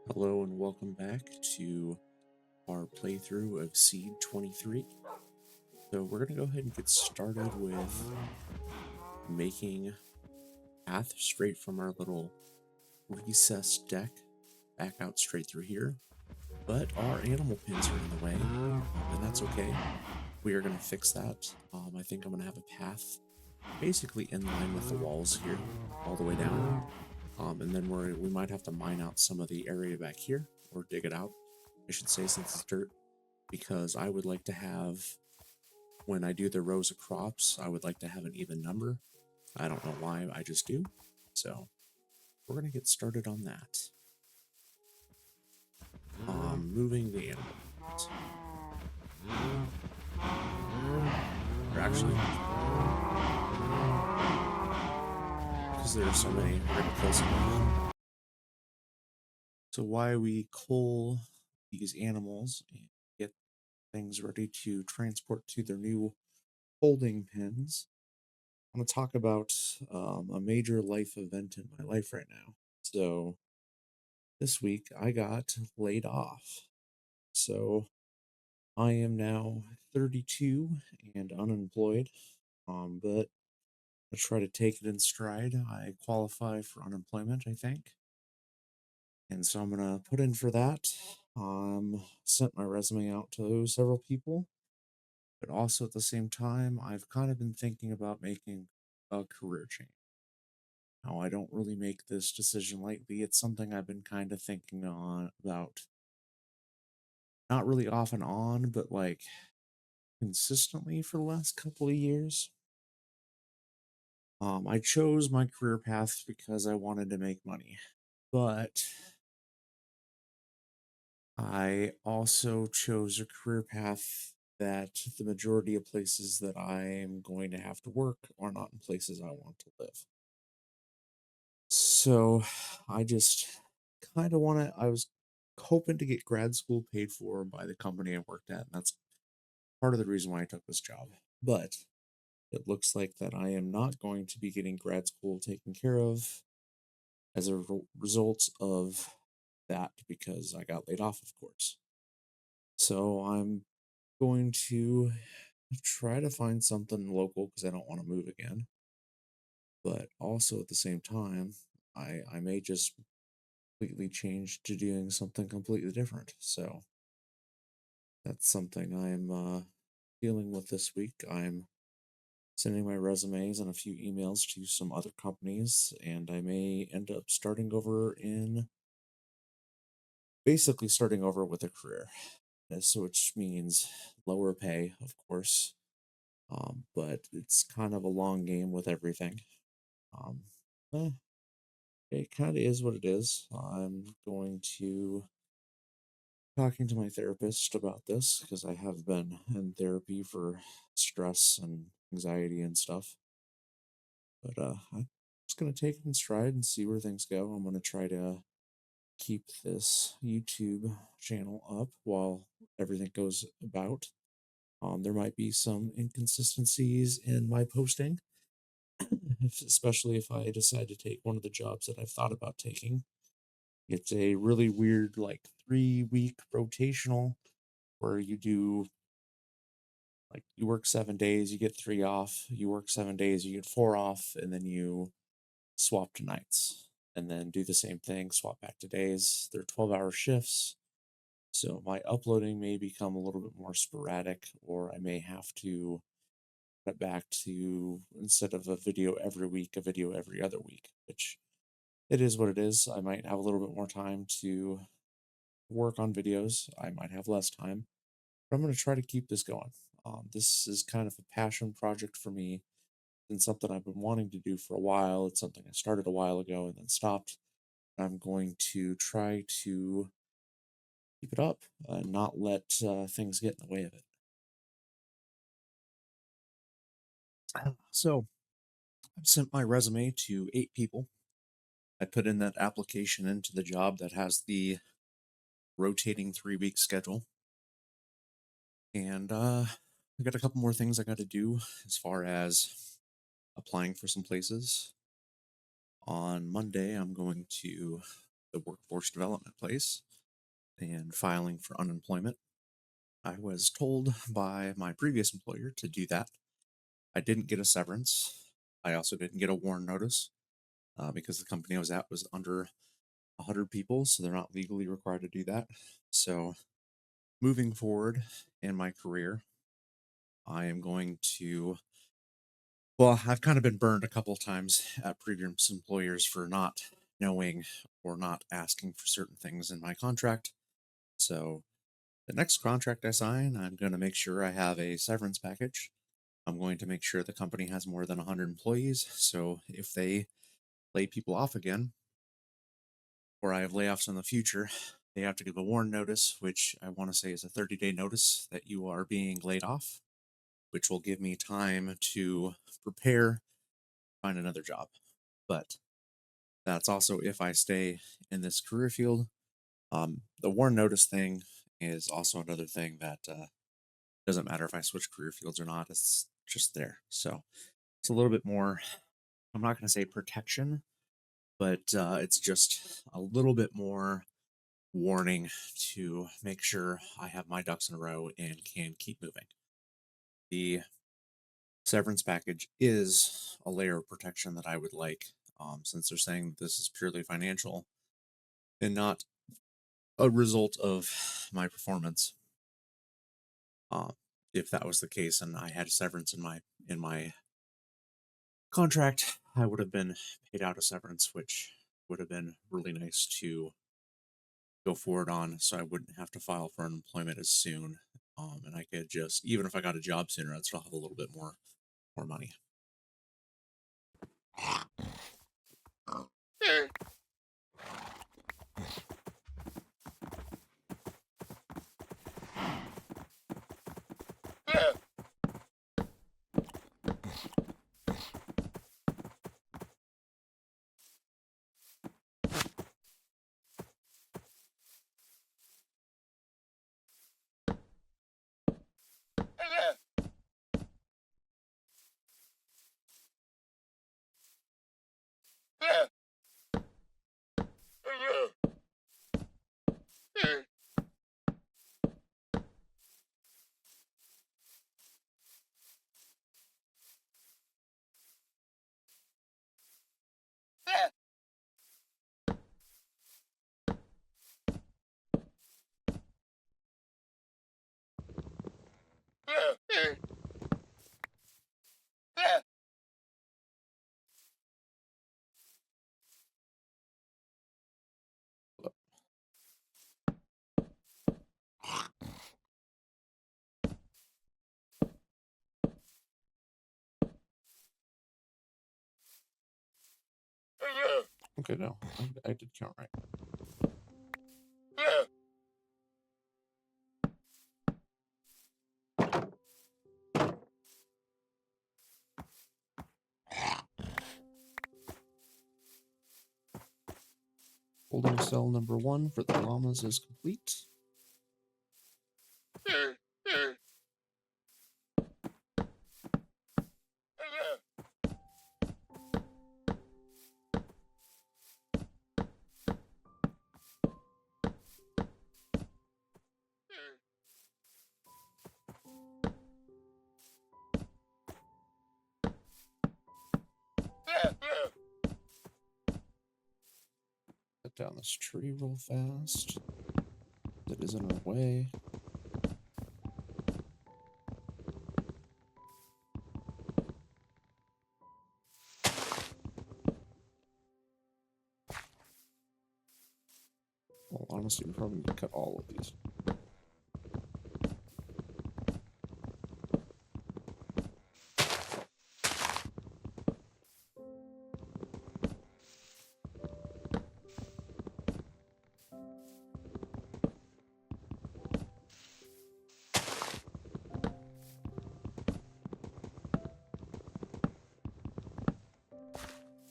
Hello and welcome back to our playthrough of Seed 23. So we're going to go ahead and get started with making path straight from our little recessed deck back out straight through here. But our animal pins are in the way, and that's okay. We are going to fix that. I think I'm going to have a path basically in line with the walls here, all the way down. And then we might have to mine out some of the area back here, or dig it out, I should say, since it's dirt, because I would like to have, when I do the rows of crops, I would like to have an even number. I don't know why, I just do. So we're going to get started on that. Moving the animal. Or actually, because there are so many, we're going to kill some of them. So while we cull these animals and get things ready to transport to their new holding pens, I'm going to talk about a major life event in my life right now. So this week I got laid off. So I am now 32 and unemployed. But I try to take it in stride. I qualify for unemployment, I think. And so I'm gonna put in for that. Sent my resume out to several people, but also at the same time, I've kind of been thinking about making a career change. Now, I don't really make this decision lightly. It's something I've been kind of thinking on about, not really off and on, but like consistently for the last couple of years. I chose my career path because I wanted to make money, but I also chose a career path that the majority of places that I'm going to have to work are not in places I want to live. So I just kind of want to, I was hoping to get grad school paid for by the company I worked at, and that's part of the reason why I took this job. But it looks like that I am not going to be getting grad school taken care of as a result of that because I got laid off, of course. So I'm going to try to find something local because I don't want to move again. But also at the same time, I may just completely change to doing something completely different. So that's something I'm dealing with this week. I'm sending my resumes and a few emails to some other companies, and I may end up starting over in basically starting over with a career. So which means lower pay, of course, but it's kind of a long game with everything. Um, eh, it kind of is what it is. I'm going to talking to my therapist about this because I have been in therapy for stress and anxiety and stuff. But I'm just gonna take it in stride and see where things go. I'm gonna try to keep this YouTube channel up while everything goes about. There might be some inconsistencies in my posting, especially if I decide to take one of the jobs that I've thought about taking. It's a really weird, like 3 week rotational where you do like you work 7 days, you get 3 off, you work 7 days, you get 4 off, and then you swap to nights and then do the same thing, swap back to days. They're 12-hour shifts. So my uploading may become a little bit more sporadic, or I may have to cut back to instead of a video every week, a video every other week, which it is what it is. I might have a little bit more time to work on videos. I might have less time, but I'm going to try to keep this going. This is kind of a passion project for me and something I've been wanting to do for a while. It's something I started a while ago and then stopped. I'm going to try to keep it up and not let things get in the way of it. So I've sent my resume to 8 people. I put in that application into the job that has the rotating 3 week schedule. And I got a couple more things I got to do as far as applying for some places. On Monday, I'm going to the workforce development place and filing for unemployment. I was told by my previous employer to do that. I didn't get a severance. I also didn't get a warn notice because the company I was at was under 100 people, so they're not legally required to do that. So, moving forward in my career, I am going to. Well, I've kind of been burned a couple of times at previous employers for not knowing or not asking for certain things in my contract. So, the next contract I sign, I'm going to make sure I have a severance package. I'm going to make sure the company has more than 100 employees. So, if they lay people off again, or I have layoffs in the future, they have to give a warn notice, which I want to say is a 30-day notice that you are being laid off, which will give me time to prepare, find another job. But that's also if I stay in this career field. The warn notice thing is also another thing that doesn't matter if I switch career fields or not. It's just there. So it's a little bit more, I'm not going to say protection, but it's just a little bit more warning to make sure I have my ducks in a row and can keep moving. The severance package is a layer of protection that I would like, since they're saying this is purely financial and not a result of my performance. If that was the case and I had a severance in my contract, I would have been paid out a severance, which would have been really nice to go forward on, so I wouldn't have to file for unemployment as soon. And I could just, even if I got a job sooner, I'd still have a little bit more money. Okay, no, I did count right. Holding cell number 1 for the llamas is complete. Cut down this tree real fast. That is in our way. Well, honestly, we probably need to cut all of these.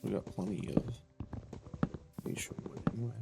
We got plenty of facial wood anyway.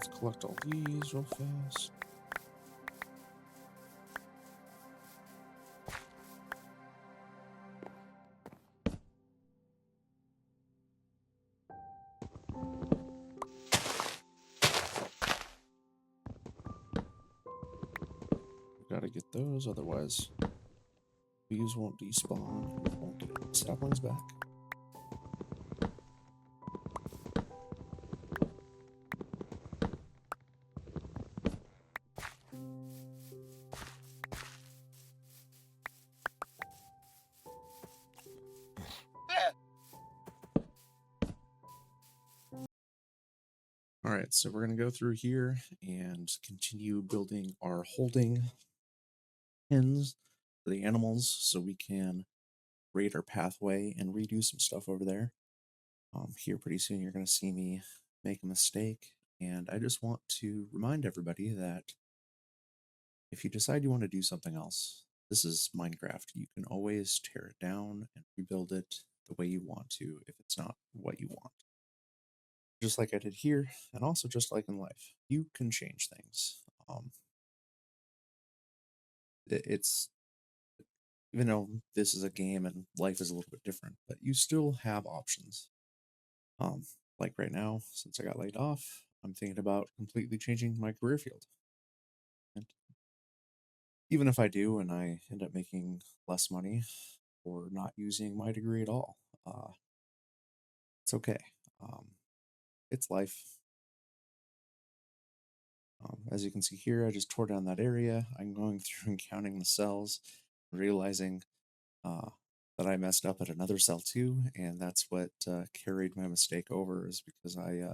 Let's collect all these real fast. Gotta get those, otherwise bees won't despawn. We won't get any saplings back. All right, so we're gonna go through here and continue building our holding pens for the animals so we can create our pathway and redo some stuff over there. Here pretty soon you're gonna see me make a mistake, and I just want to remind everybody that if you decide you want to do something else, this is Minecraft. You can always tear it down and rebuild it the way you want to if it's not what you want. Just like I did here, and also just like in life, you can change things. It's even though this is a game and life is a little bit different, but you still have options. Um, like right now, since I got laid off, I'm thinking about completely changing my career field. And even if I do and I end up making less money or not using my degree at all, it's okay. Um, it's life. As you can see here, I just tore down that area. I'm going through and counting the cells, realizing that I messed up at another cell too, and that's what carried my mistake over, is because I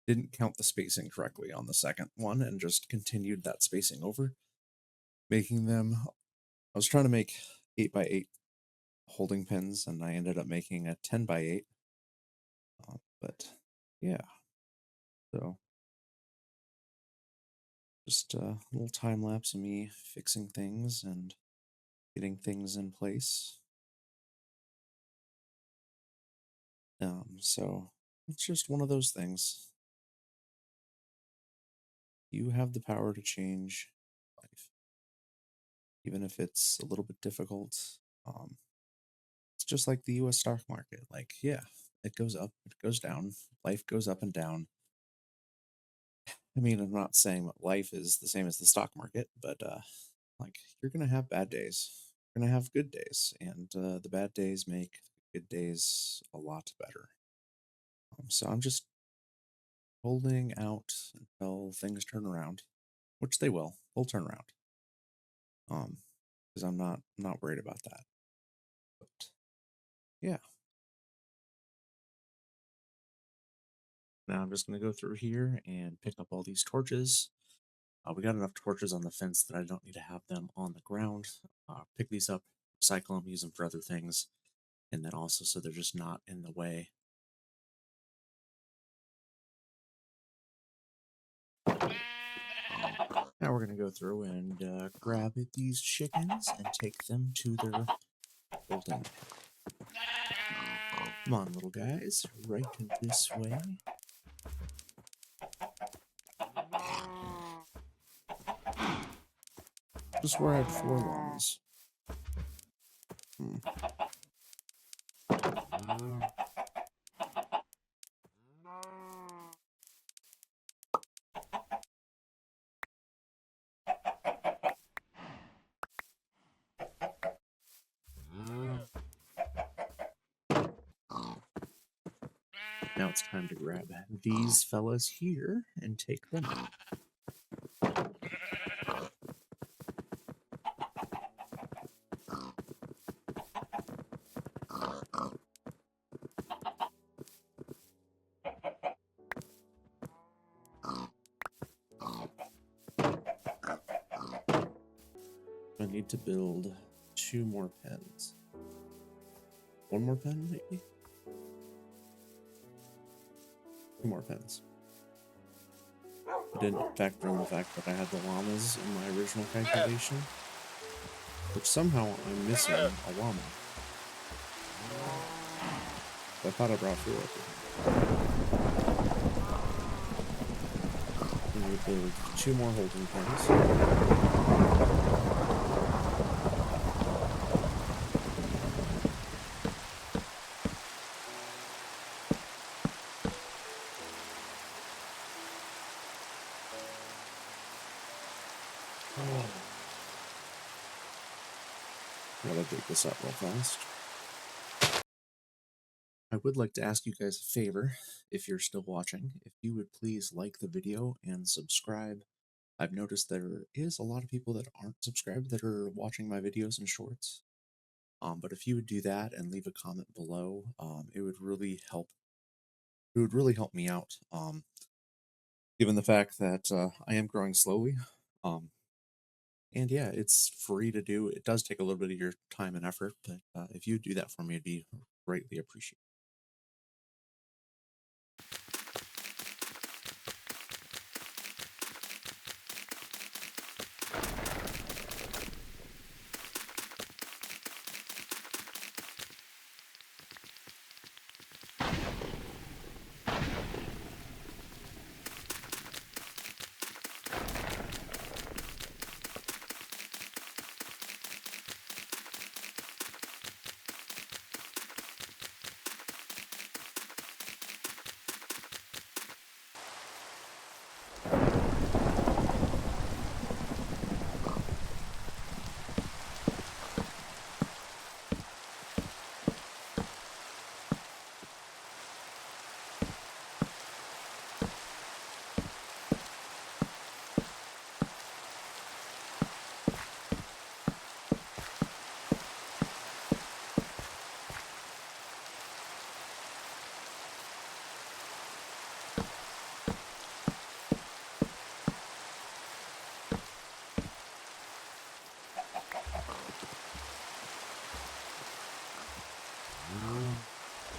didn't count the spacing correctly on the second one and just continued that spacing over, making them. I was trying to make 8 by 8 holding pins, and I ended up making a 10 by 8. But yeah, so just a little time lapse of me fixing things and getting things in place. So it's just one of those things. You have the power to change life, even if it's a little bit difficult. It's just like the US stock market. Like, yeah, it goes up, it goes down, life goes up and down. I mean, I'm not saying that life is the same as the stock market, but like, you're gonna have bad days, you're gonna have good days, and the bad days make good days a lot better. So I'm just holding out until things turn around, which they will. They'll turn around. Because I'm not worried about that. But yeah. Now I'm just gonna go through here and pick up all these torches. We got enough torches on the fence that I don't need to have them on the ground. Pick these up, recycle them, use them for other things, and then also so they're just not in the way. Now we're gonna go through and grab these chickens and take them to their holding. Come on, little guys, right this way. Just where I had 4 llamas. Now it's time to grab these fellas here and take them out. I need to build 2 more pens. 1 more pen, maybe? 2 more pens. I didn't factor in the fact that I had the llamas in my original calculation, which somehow I'm missing a llama. I thought I brought 4 over. we'll build 2 more holding pens. Gotta dig this up real fast. I would like to ask you guys a favor, if you're still watching, if you would please like the video and subscribe. I've noticed there is a lot of people that aren't subscribed that are watching my videos and shorts. But if you would do that and leave a comment below, it would really help. It would really help me out, given the fact that I am growing slowly. And yeah, it's free to do. It does take a little bit of your time and effort, but if you do that for me, it'd be greatly appreciated.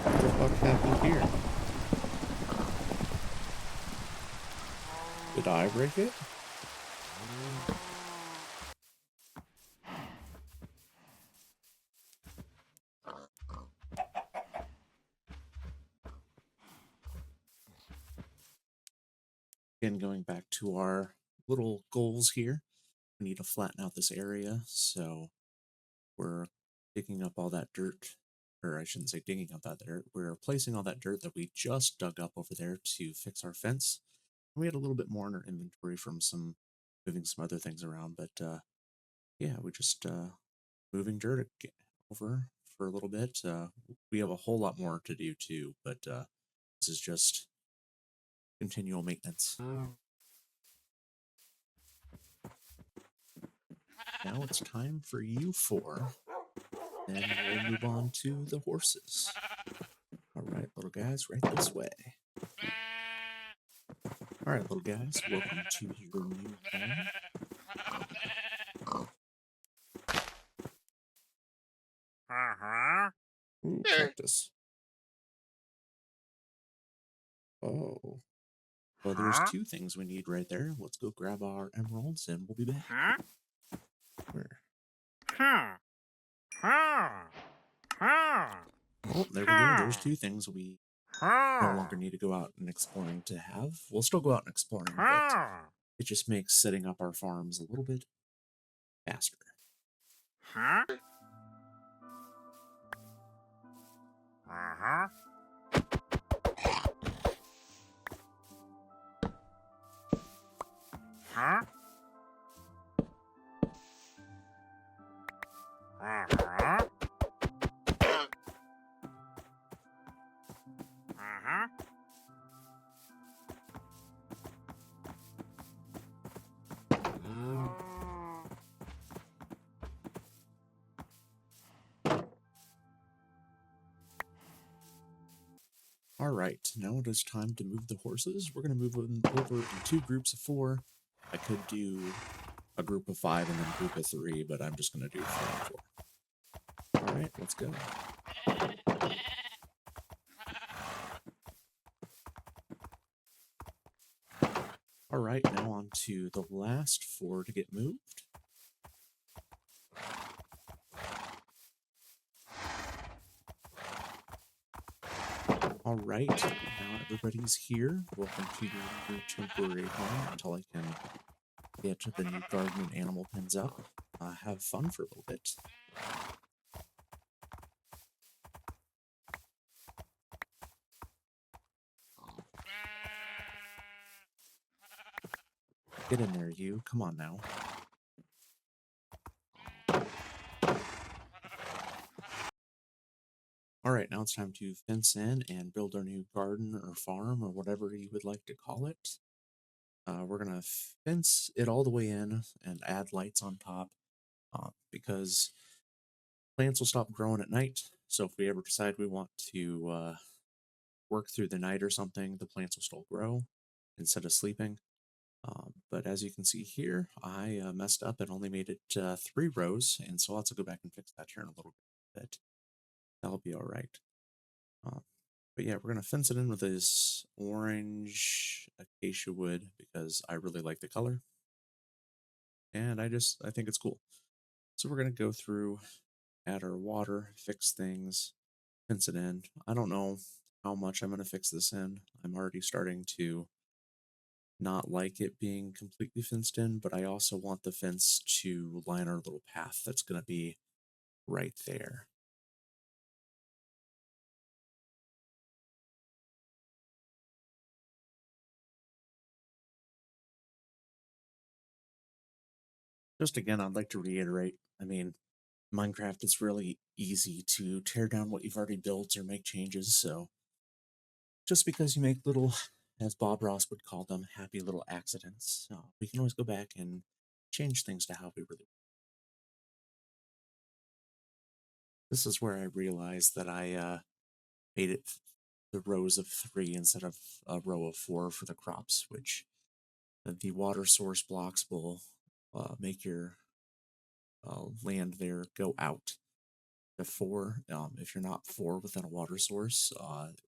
What the fuck happened here? Did I break it? Again, going back to our little goals here, we need to flatten out this area, so we're digging up all that dirt, or I shouldn't say digging up that dirt, we're placing all that dirt that we just dug up over there to fix our fence. We had a little bit more in our inventory from moving some other things around, but yeah, we just moving dirt over for a little bit. We have a whole lot more to do too, but this is just continual maintenance. Now it's time for you four. Then we'll move on to the horses. All right, little guys, right this way. All right, little guys, welcome to your new home. Ooh, cactus. Oh. Well, there's 2 things we need right there. Let's go grab our emeralds and we'll be back. Where? Oh, there we go. There's 2 things we no longer need to go out and exploring to have. We'll still go out and exploring, but it just makes setting up our farms a little bit faster. All right, now it is time to move the horses. We're going to move them over in 2 groups of 4. I could do a group of 5 and then a group of 3, but I'm just going to do 4 and 4. All right, let's go. All right, now on to the last 4 to get moved. All right, now everybody's here. Welcome to your new temporary home until I can get the new garden and animal pens up. Have fun for a little bit. Get in there, you. Come on now. All right, now it's time to fence in and build our new garden or farm or whatever you would like to call it. We're going to fence it all the way in and add lights on top because plants will stop growing at night. So if we ever decide we want to work through the night or something, the plants will still grow instead of sleeping. But as you can see here, I messed up and only made it 3 rows, and so I'll have to go back and fix that here in a little bit. That'll be all right. But yeah, we're gonna fence it in with this orange acacia wood because I really like the color, and I think it's cool. So we're gonna go through, add our water, fix things, fence it in. I don't know how much I'm gonna fix this in. I'm already starting to not like it being completely fenced in, but I also want the fence to line our little path that's going to be right there. Just again, I'd like to reiterate, I mean, Minecraft is really easy to tear down what you've already built or make changes, so just because you make little, as Bob Ross would call them, happy little accidents, we can always go back and change things to how we really. This is where I realized that I made it the rows of 3 instead of a row of 4 for the crops, which the water source blocks will make your land there go out to 4. If you're not 4 within a water source,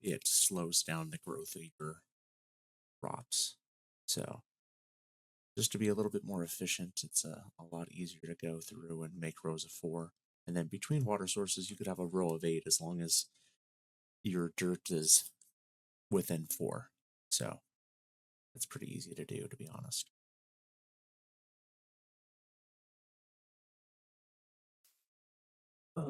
it slows down the growth of your crops. So just to be a little bit more efficient, it's a lot easier to go through and make rows of 4. And then between water sources, you could have a row of 8 as long as your dirt is within 4. So it's pretty easy to do, to be honest. I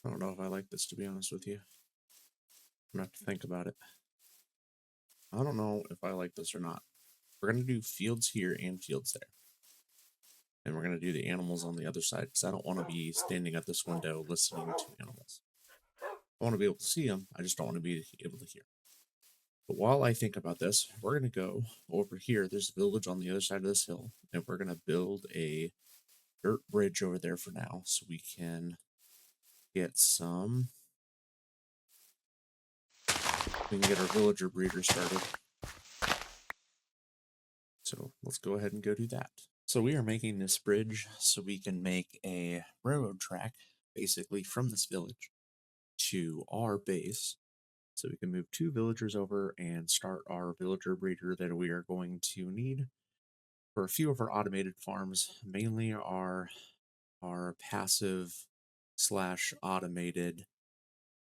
don't know if I like this, to be honest with you. I'm gonna have to think about it. I don't know if I like this or not. We're gonna do fields here and fields there. And we're gonna do the animals on the other side because I don't want to be standing at this window listening to animals. I want to be able to see them, I just don't want to be able to hear. But while I think about this, we're gonna go over here. There's a village on the other side of this hill, and we're gonna build a dirt bridge over there for now so we can get some. We can get our villager breeder started. So let's go ahead and go do that. So we are making this bridge so we can make a railroad track basically from this village to our base. So we can move 2 villagers over and start our villager breeder that we are going to need for a few of our automated farms, mainly our passive slash automated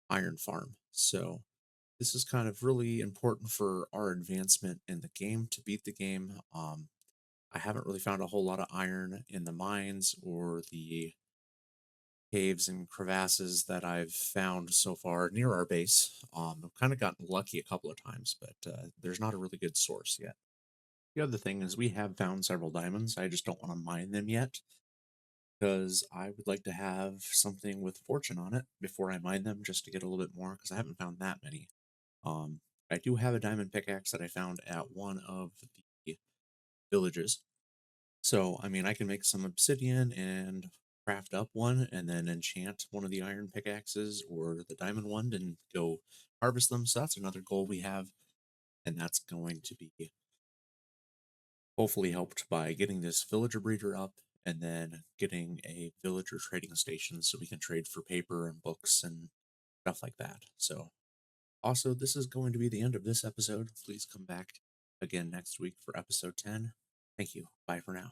iron farm. So this is kind of really important for our advancement in the game to beat the game. I haven't really found a whole lot of iron in the mines or the caves and crevasses that I've found so far near our base. I've kind of gotten lucky a couple of times, but there's not a really good source yet. The other thing is we have found several diamonds. I just don't want to mine them yet because I would like to have something with fortune on it before I mine them just to get a little bit more because I haven't found that many. Um, I do have a diamond pickaxe that I found at one of the villages. So, I mean, I can make some obsidian and craft up one and then enchant one of the iron pickaxes or the diamond one and go harvest them. So that's another goal we have. And that's going to be hopefully helped by getting this villager breeder up and then getting a villager trading station so we can trade for paper and books and stuff like that. So also, this is going to be the end of this episode. Please come back again next week for episode 10. Thank you. Bye for now.